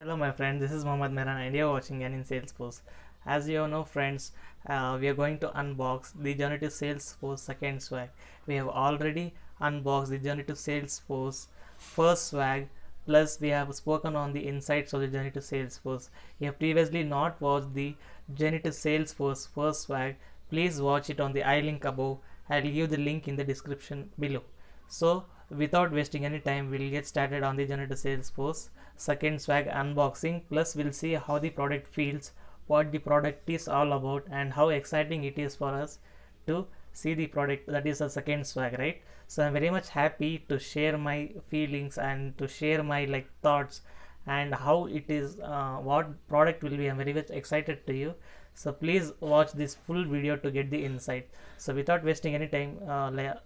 Hello my friends, this is Mohammed Mehran and you're watching Journey2Salesforce. As you know friends, we are going to unbox the Journey2Salesforce second swag. We have already unboxed the Journey2Salesforce first swag, plus we have spoken on the insights of the Journey2Salesforce. If you have previously not watched the Journey2Salesforce first swag, please watch it on the I link above. I'll give the link in the description below. So without wasting any time, we'll get started on the Journey2Salesforce second swag unboxing, plus we'll see how the product feels, what the product is all about, and how exciting it is for us to see the product that is a second swag, right? So I'm very much happy to share my feelings and to share my thoughts and how it is, what product will be. I'm very much excited to you, so please watch this full video to get the insight. So without wasting any time,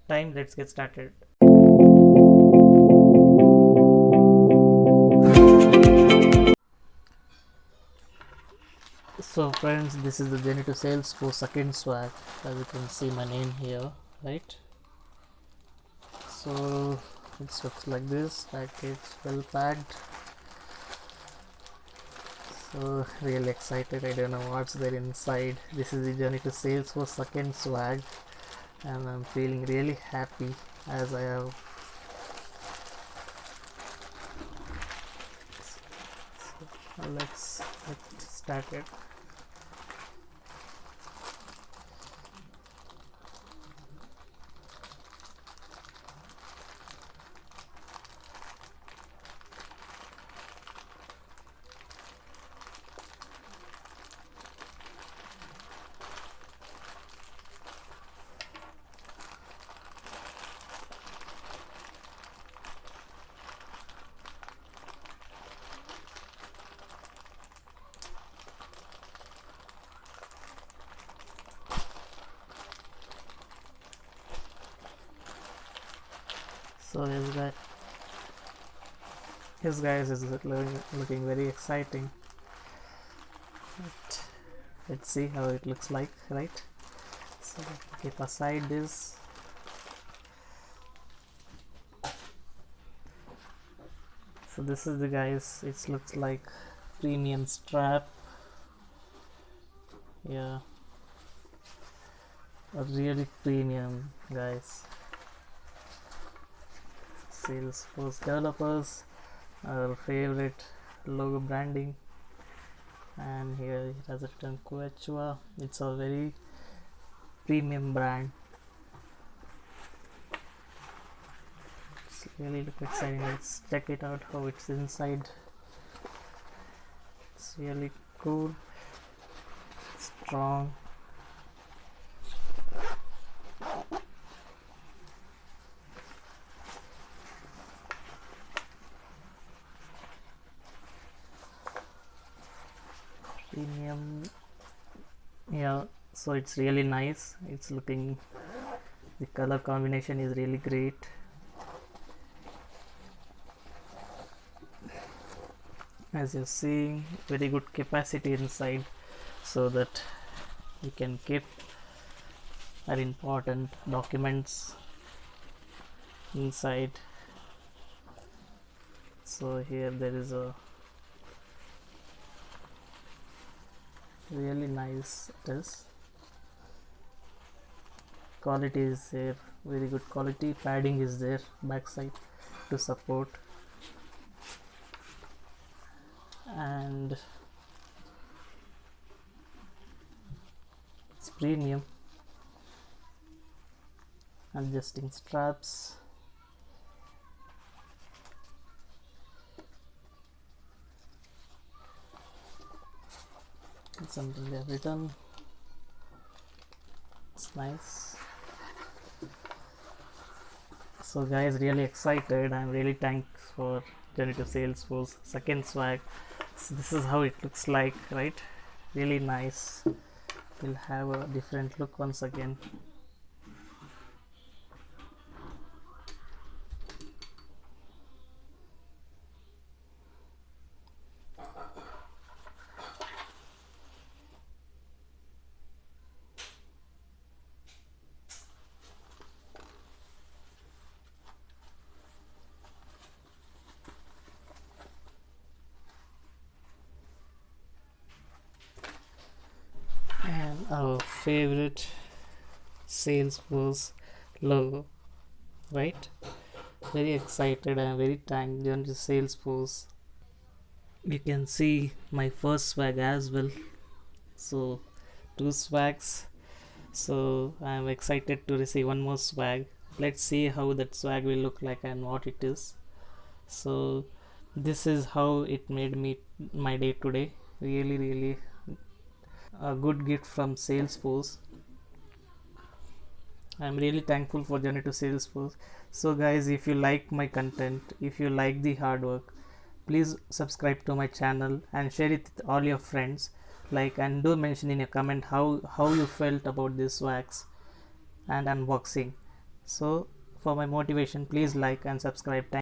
let's get started. So friends, this is the Journey2Salesforce second swag. As you can see my name here, right? So it looks like this, package well packed. So really excited. I don't know what's there inside. This is the Journey2Salesforce second swag, and I'm feeling really happy as I have. So let's get started. So his guys is looking very exciting. Let's see how it looks like, right? So keep aside this. So this is the guys, it looks like premium strap. Yeah, a really premium, guys. Salesforce developers, our favorite logo branding, and here it has written Quechua. It's a very premium brand. It's really look exciting. Let's check it out how it's inside. It's really cool, strong. Premium, yeah. So it's really nice. It's looking, the color combination is really great. As you're seeing, very good capacity inside, so that you can keep our important documents inside. So here there is a really nice, it is, quality is there, very good quality. Padding is there backside to support, and it's premium. Adjusting straps, it's something they have written. It's nice. So guys, really excited. I'm really thankful for Journey2Salesforce second swag. So this is how it looks like, right? Really nice. We'll have a different look once again. favorite Salesforce logo, right? Very excited and very thanked Journey to Salesforce. You can see my first swag as well. So two swags. So I'm excited to receive one more swag. Let's see how that swag will look like and what it is. So this is how it made me my day today. Really a good gift from Salesforce. I'm really thankful for Journey to Salesforce. So guys, if you like my content, if you like the hard work, please subscribe to my channel and share it with all your friends. Like, and do mention in a comment how you felt about this wax and unboxing. So for my motivation, please like and subscribe. Thank